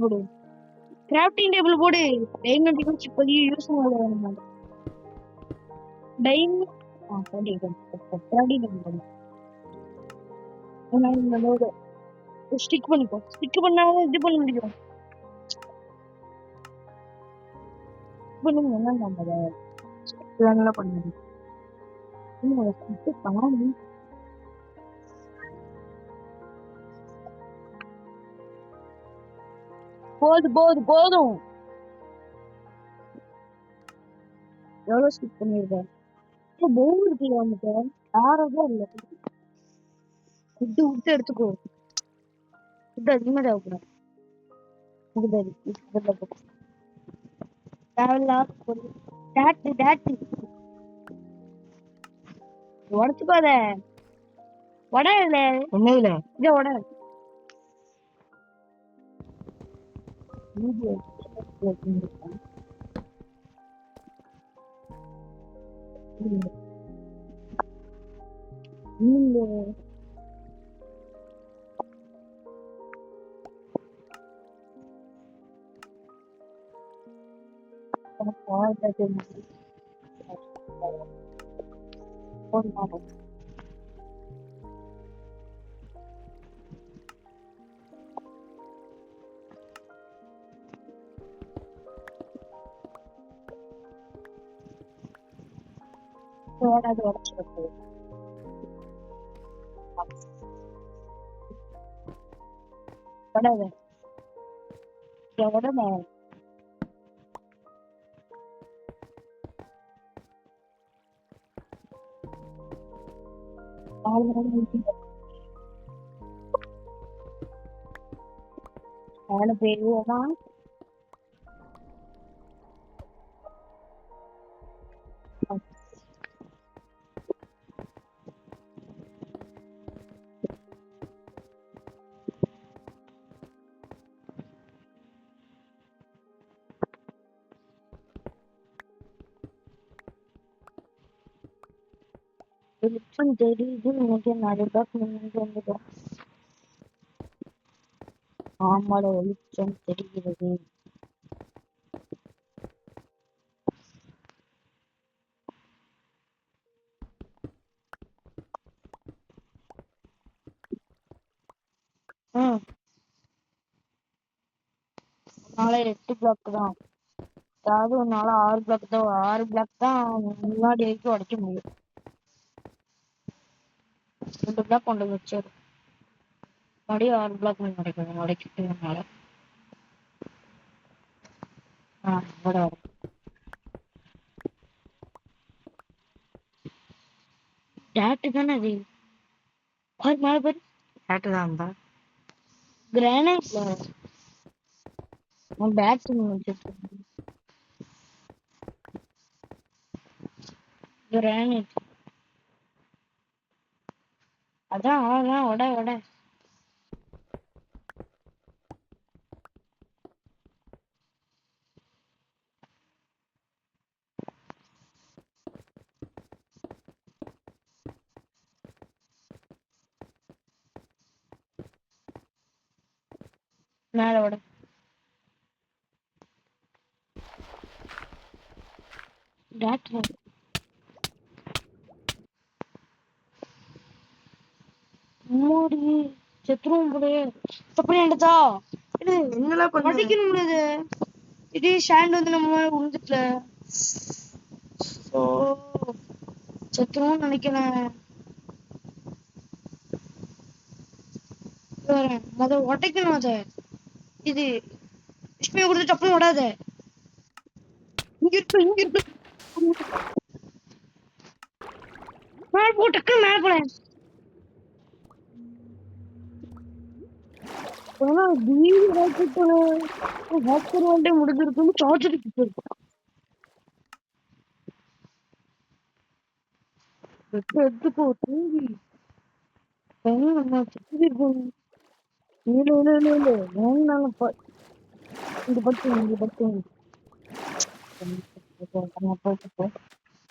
போடு. கிராஃப்டிங் டேபிள் போடு. டைமண்ட் இப்போதைக்கு யூஸ் பண்ண ஸ்டிக் பண்ணிக்கோ. ஸ்டிக் பண்ணாலும் இது பண்ண முடியும். பண்ணுங்க என்ன பண்ணுங்க. போதும். எவ்வளவு ஸ்டிக் பண்ணிருக்கேன். போர் இருக்குல்ல வந்துட்டு யாரும் இல்ல. விட்டு எடுத்துக்கோ. ஃபுட் அதிகமா தேவைப்படும். உடச்சுக்காத. உடையல என்னதுல இத உட. உடச்சிருக்கு. உடனே பேருதான் வெளிச்சம் தெரியுது எனக்கு நிறைய பேக் வந்துடும். ஆமாட வெளிச்சம் தெரிகிறது. நாளை 8 பிளாக் தான். அதாவது ஒரு நாள் 6 பிளாக் தான். 6 பிளாக் தான் முன்னாடி வரைக்கும் உடைக்க முடியும். 2 பிளாக் கொண்டு வச்சாரு. மறுபடியும் 6 பிளாக் உடைக்கணும். உடைக்கிட்டு நாளை டேட்டு தானே அது. மேல பேர் டேட்டு தான் தான் கிரானைட்ல பேட் கிரானைட். அதான் அதான் உட உட மேல உட. டாக்டர் மூடி செத்துரும் போலே. தப்பு ஏண்டதா இது என்னலாம் பண்ண உடைக்கணும். இது இதே ஷாண்ட் வந்து நம்ம உழுந்துட்டல. ஓ செத்துரும் நினைக்கிறேன். முத உடைக்கணும் அத. இது விஷ்ணுவை கொடுத்து டப்புன்னு விடாத. இங்க இருக்கு இங்க இருக்கு. மேல போ டக்குன்னு மேல போல. முடிஞ்சிருக்கும். சார்ஜர் எடுத்துக்கோ தூங்கி இங்க பட்டு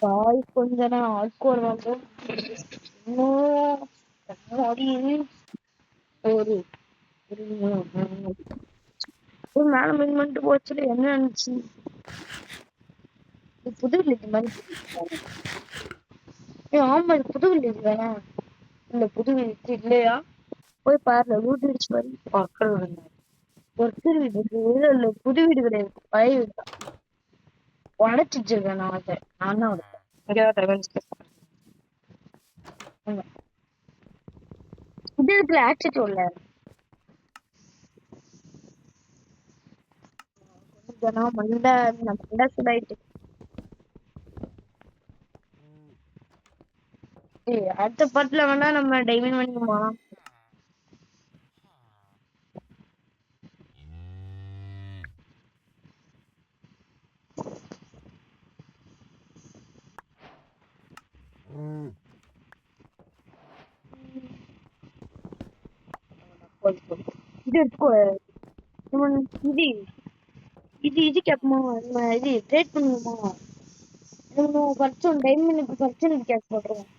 தாய் கொஞ்ச நேரம் ஆட்கோர் வந்து ஒரு மேல மீன் பண்ணிட்டு போச்சுல என்ன நினைச்சு. புது வில்லேஜ் மாதிரி. ஆமா இது புது வில்லேஜ் தானே. இல்ல புது வில்லேஜ் இல்லையா போய் பாருல வீட்டு இடிச்சு பாரு. மக்கள் ஒருத்தர் வீடு இல்ல புது வீடு கிடையாது. பழைய வீடு தான். உடச்சு வச்சிருக்கேன் நான் அதை. நான் தான் உடைப்பேன். இது இருக்குல்ல ஆக்சிடோல்ல மண்டை மண்டை சுடாயிட்டு. அடுத்த பாட்டுல வேணா நம்ம டைமண்ட் பண்ணிக்குமா. இது எடுத்துக்கோ. இது இது இது கேட்போமா இது ட்ரேட் பண்ணுவோமா. பர்சன் டைமண்டுக்கு பர்சன் கேஸ் போட்டுருவோம்.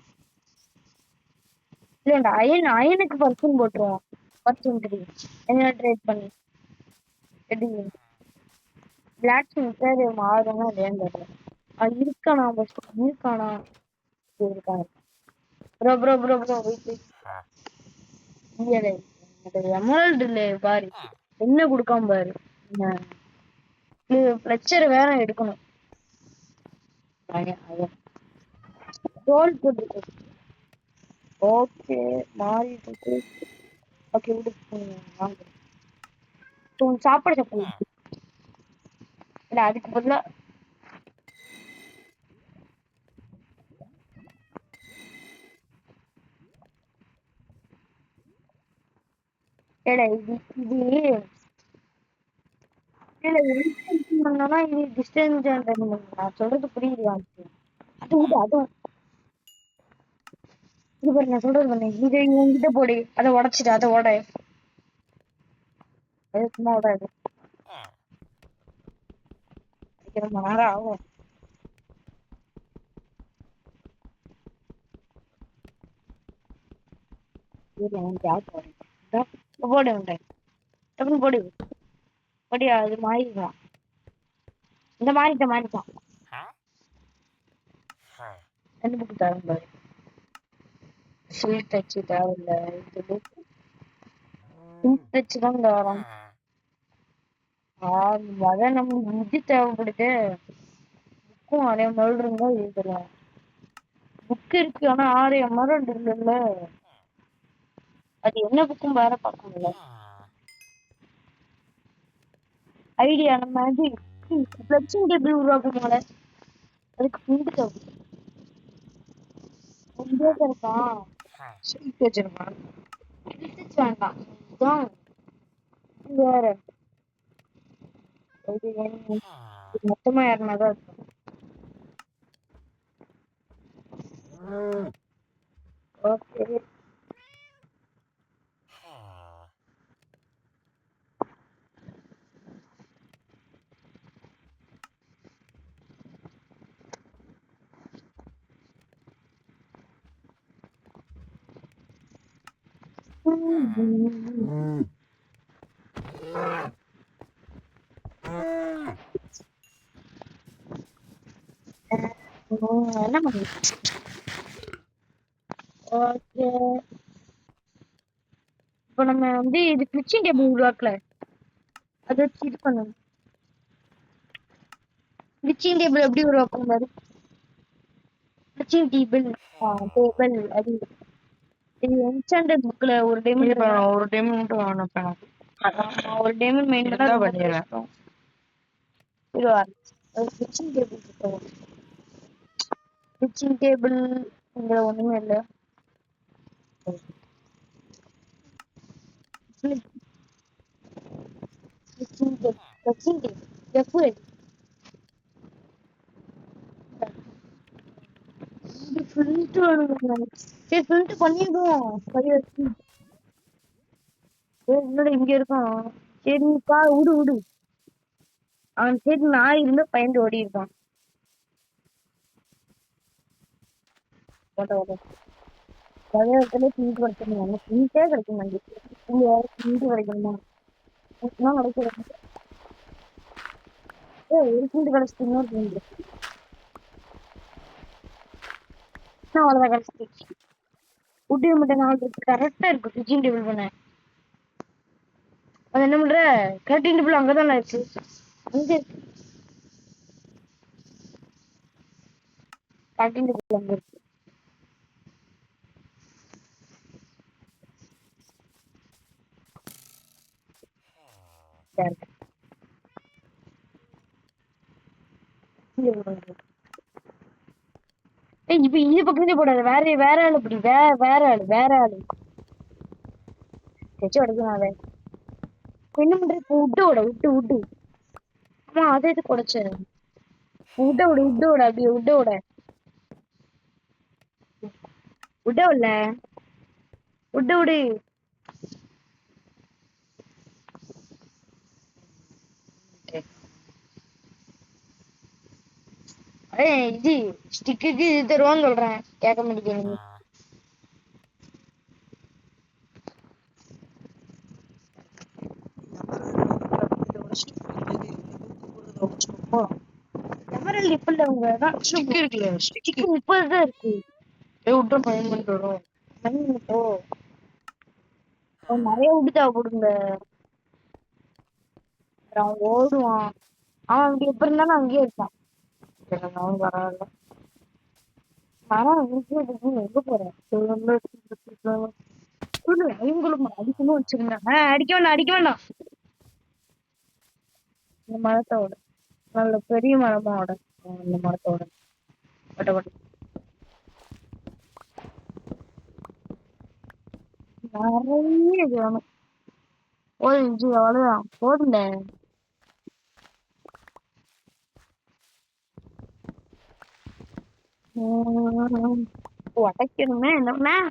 இல்ல அயனுக்கு பர்சன் போட்டுருவோம். பர்சன் என்ன ட்ரேட் பண்ணி எப்படி பிளாக் பேர் மாறுதுன்னா வேண்டாம். அது இருக்கானா இருக்கானா இருக்காங்க. Bro bro bro bro emerald இல்ல பாரு என்ன கொடுக்காம பாரு. ஃபிளெச்சர் வேற எடுக்கணும். ஓகே மாறிட்டு ஓகே விடு. சாப்பாடு சாப்பிடு. இல்ல அதுக்கு பதிலா இது இது இது டிஸ்டன்ஸ் நான் சொல்றது புரியுது. அது விடு அதுவும் இது பாரு நான் சொல்றது பண்ணு. இதை உங்ககிட்ட போடு அதை உடைச்சிட்டு அதை உட. அது சும்மா விடாது. ரொம்ப நேரம் ஆகும். போடு உண்டேன் டப்புன்னு போடு போடியா அது மாறிடுவான் இந்த மாறிட்டான் ரெண்டு புக்கு தரும் பாரு ஷீட் தச்சு தேவையில்ல இது புக் தச்சு தான் இங்க வரோம் அதான் நம்மளுக்கு இது தேவைப்படுது புக்கும் அதே மாதிரி இருந்தா எழுதலாம் புக் இருக்கு ஆனா 6 மரம் இல்லைல்ல அது என்ன புக்கும் வேற பார்க்கணும்ல ஐடியா நம்ம வந்து ஃபிளெக்சிங் டேபிள் உருவாக்கும் போல அதுக்கு பிரிண்ட் தேவை இருக்கான் ஷீட் வச்சிருக்கான் பிரிண்ட் வேண்டாம் இதுதான் வேற இது மொத்தமா ஏறினாதான் இருக்கும் ஓகே என்ன பண்ணு ஓகே இப்போ நம்ம வந்து இது கிளிச்சிங் டேபிள் உருவாக்கல அதை வச்சு இது பண்ணணும் கிளிச்சிங் டேபிள் எப்படி உருவாக்கும் பாரு கிளிச்சிங் டேபிள் டேபிள் அது இது என்சாண்டட் புக்ல ஒரு டைமண்ட் வாங்கினேன் ஒரு டைமண்ட் மெயின் தான் பண்ணிடுறேன் கிளிச்சிங் டேபிள் கிளிச்சிங் டேபிள் இங்க ஒண்ணுமே இல்லை இங்க இருக்கான் சரிப்பா விடு அவன் சரி நாய் இருந்து பயந்து ஓடி இருக்கான் கிடைக்க மாட்டேங்குது கிடைக்கும் ஒரு துண்டு கிடைச்சிட்டு இன்னொரு துண்டு அவ்வளவுதான் கிடைச்சிச்சு உட்டிய மட்டும் நாலு கரெக்டா இருக்கு கிச்சன் டேபிள் பண்ண அது என்ன பண்ற கரெக்டிங் டேபிள் அங்கதான் இருக்கு அங்க இருக்கு கரெக்டிங் டேபிள் அங்க இருக்கு இப்ப இந்த பக்கத்துலயே போடாது வேற ஆளு இப்படி வேற ஆளு வச்சு உடைக்கணும் என்ன பண்ற இப்ப விட்டு ஆமா அதை எதுக்கு உடைச்ச விட அப்படியே விட விடு இது ஸ்டிக்குக்கு இது தருவான்னு சொல்றேன் கேட்க மாட்டேங்குது எமரல்ட் இப்ப இல்ல உங்க ஸ்டிக் இருக்குல்ல ஸ்டிக் 30 தான் இருக்கு விட்டு பயன் பண்ணிட்டு வரும் நிறைய விட்டு தேவைப்படுங்க அவன் ஓடுவான் அவன் அங்க எப்ப இருந்தாலும் அங்கேயே இருப்பான் அவன் பரவாயில்ல எங்க போறேன் இவங்களும் அடிக்கணும் வச்சிருந்தேன் அடிக்க வேண்டாம் இந்த மரத்தோட நல்ல பெரிய மரமோட இந்த மரத்தோட நிறைய வேணும் போதும் அவ்வளவுதான் போதுங்க உடைக்கணுமே என்ன பண்ணலாம்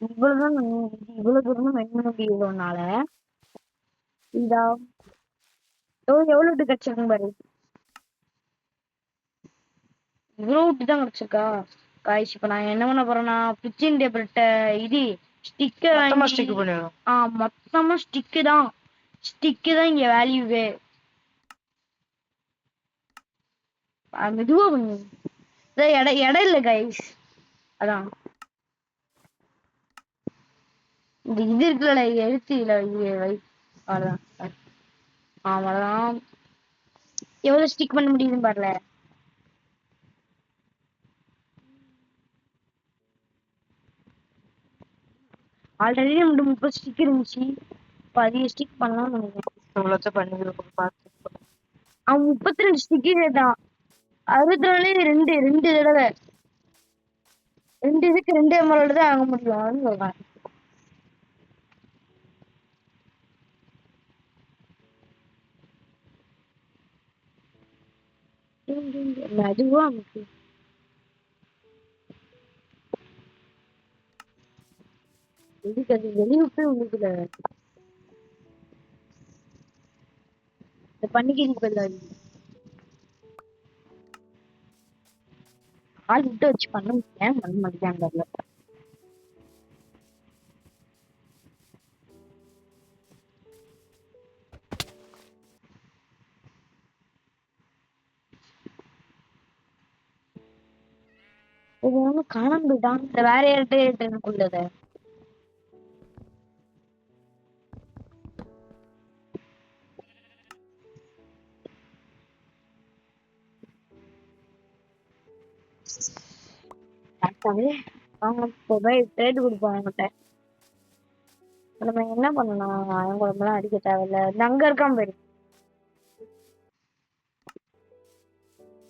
இவ்வளவுதான் இவ்வளவு தூரம் வெயிட் பண்ண முடியலனால இதா எவ்வளவு கிடைச்சிருக்கும் பாரு. இவ்வளவு விட்டு தான் கிடைச்சிருக்கா காய்ச்சி. இப்ப நான் என்ன பண்ண போறேன்னா கிச்சன் டேபிள்கிட்ட இது ஸ்டிக்கர் ஸ்டிக் பண்ணிடுறோம். மொத்தமா ஸ்டிக்கு தான் இங்க வேல்யூவே. மெதுவா பண்ணு. இடம் இல்ல கைஸ். அதான் இந்த இது இருக்குல்ல எழுத்து இல்ல வை. அவ்வளவுதான். அவ்வளவுதான். எவ்வளவு ஸ்டிக் பண்ண முடியுதுன்னு பாருல. ஆல்ரெடி நம்மகிட்ட 30 ஸ்டிக் இருந்துச்சு. இப்ப அதிக ஸ்டிக் பண்ணலாம்னு நினைக்கிறேன். அவன் 32 ஸ்டிக்கு கேட்டான். 64 ரெண்டு தடவை 2 இதுக்கு 2 எம்எல்ஓட தான் ஆக முடியும் சொல்றான். மெதுவா நமக்கு இதுக்கு அது வெளிவிட்டு உங்களுக்கு இந்த பண்டிகைக்கு பதிலாக ஆள் விட்டு வச்சு பண்ண மாட்டேங்காங்க. இது ஒண்ணு காணாம போயிட்டான். இந்த வேற யார்கிட்ட எனக்குள்ளத அவங்க போய் ட்ரேட் கொடுப்போம் அவங்ககிட்ட. நம்ம என்ன பண்ணணும்? அவங்க எல்லாம் அடிக்க தேவையில்ல. அங்க இருக்கான் போயிரு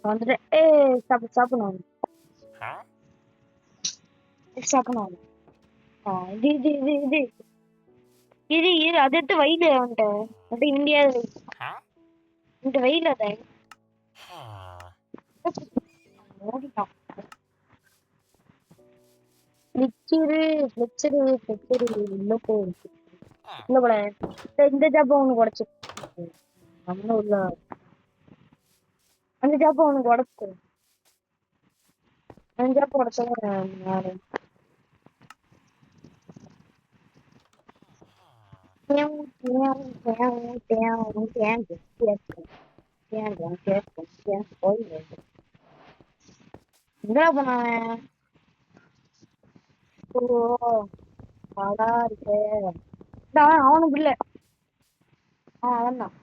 வந்துட்டு சாப்பிடணும் சாப்பிடணும். இது இது இது இது இது இது அதை எடுத்து வயல வந்துட்டு இந்தியா இந்த வெயில அதை ஓடிட்டான். உள்ள போயிருக்கு. உள்ள போல இந்த ஜாப்ப உனக்கு உடச்சு நம்ம உள்ள அந்த ஜாப்ப உனக்கு உடச்சு அந்த ஜாப்ப உடச்சவங்க எங்கடா போனவன்? பாடா இருக்கு. அவனுக்கு இல்ல. அவன் தான்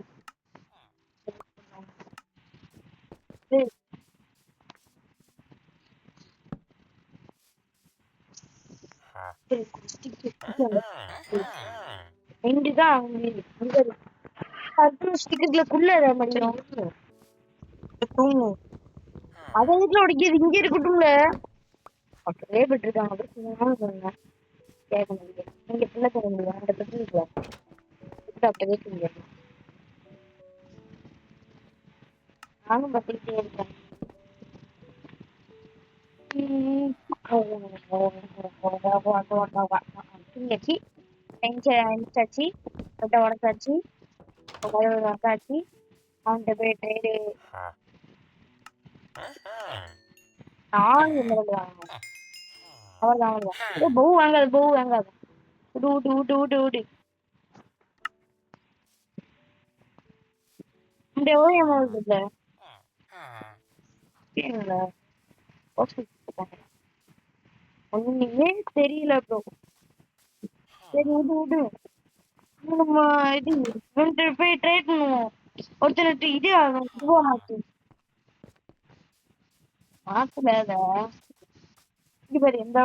அதை வீட்டுல உடைக்கிறது இங்க இருக்கட்டும்ல. அப்படியே விட்டுருக்காங்க. சொன்னேன் கேட்க முடியும். நீங்க பிள்ளை தர முடியும் அந்த பிரச்சனை அப்படியே முடியாது. நானும் பத்திக்கிட்டே இருக்கேன். அடிச்சாச்சு உடச்சாச்சு உடச்சாச்சு. அவன்கிட்ட போய் ட்ரேடு அவர்தான் பவு வாங்காது பவு வாங்காது. விடு விட்டு விட்டு விட்டு விடு. இந்த ஓய்யல ஒண்ணுமே தெரியல ப்ரோ. சரி விடு விடு. நம்ம இது போய் ட்ரை பண்ணுவோம். ஒருத்தர் இது மாத்து மாத்துல எந்த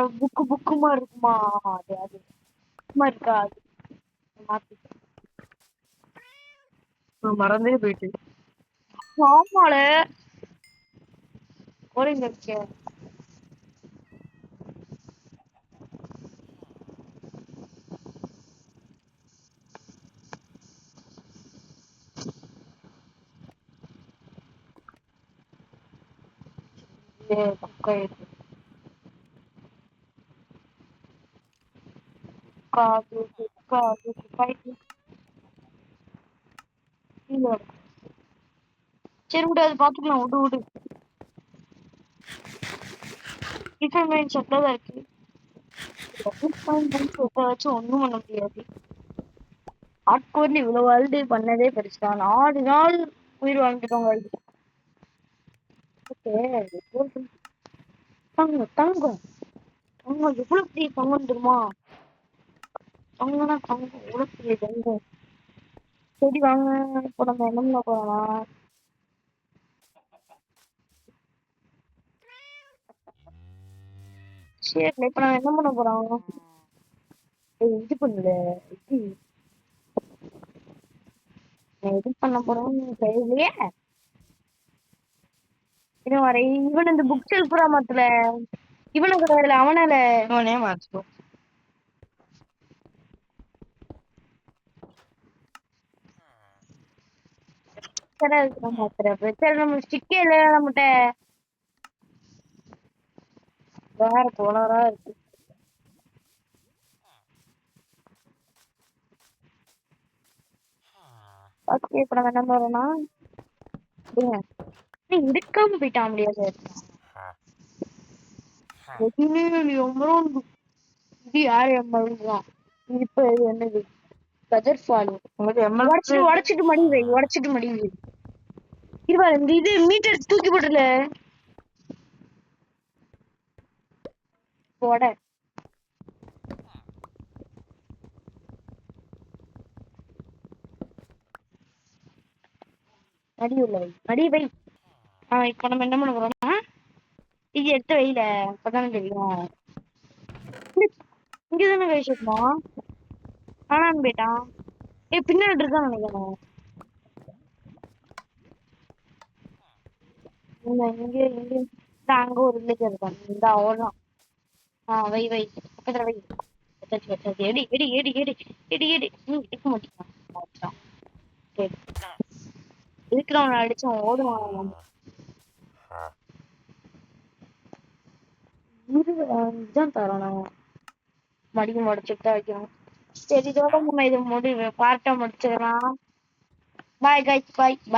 புக்குமா இருக்குமா? அது அது இருக்கா? அது மாத்து மறந்தே போயிட்டு. ஆமால ஒரேங்க இருக்கேன். காது காது காது சரி விடு, அது பாத்துக்கலாம். விடு விடு. டிஃபன் மைண்ட் செட்ல தான் இருக்கு. டிஃபன் மைண்ட் செட்டை வச்சு ஒண்ணும் பண்ண முடியாது. ஆட்கோர்ல இவ்வளவு வேர்ல்டு பண்ணதே பெருசுதான். 4 நாள் உயிர் வாழ்ந்துட்டோங்க. தங்கம் தங்கம் தங்கம் எவ்வளவு பெரிய தங்கம் தெரியுமா? தங்கம்னா தங்கம் எவ்வளவு பெரிய தங்கம். சரி வாங்க, இப்ப நம்ம என்ன பண்ண போறோம்னா, சரி இப்ப நம்ம என்ன பண்ண போறோம், இது பண்ணல, இது இது பண்ண போறோம்னு தெரியலையே. இன்னும் வர இவன் இந்த புக் செல்ஃபுரா மாத்தல, இவனை கிடையாது அவனால இவனே மாத்துவோம். சரி அதுக்கு நான் மாத்துறேன். சரி நம்ம ஸ்டிக்கே இல்ல நம்மகிட்ட, வேற போலரா இருக்கு. ஓகே இப்ப நம்ம என்ன பண்றோம்னா, இருக்காம போயிட்டான் முடியாது. இது யாரு எம்எல்தான் இப்ப இது என்னது கதர் ஃபால் உடச்சிட்டு மடி வை, உடச்சிட்டு மடி வை. இருவா இந்த இது மீட்டர் தூக்கி போட்டுல போட மடி உள்ள வை, மடி வை. இப்ப நம்ம என்ன பண்ண போறோம்னா, இது எடுத்து வைல, அப்பதானே தெரியும். இங்கதானே வச்சிருந்தோம், ஆனான்னு போயிட்டான். பின்னாடி இருக்கான்னு நினைக்கிறேன். இங்க இங்க அங்க ஒரு வில்லேஜ் இருக்கான், இந்த ஓடலாம். வை வை பக்கத்துல வை. எடி எடி எடி எடி எடி எடி நீ எடுக்க மாட்டேங்கான். சரி இருக்கிறவனை அடிச்சு ஓடுவான். இதுதான் தரணும், மடியும் உடச்சுட்டு தான் வைக்கணும். சரி இதோட நம்ம இது முடிவு பார்ட்டை முடிச்சுக்கலாம். பாய் கைஸ், பாய் பாய்.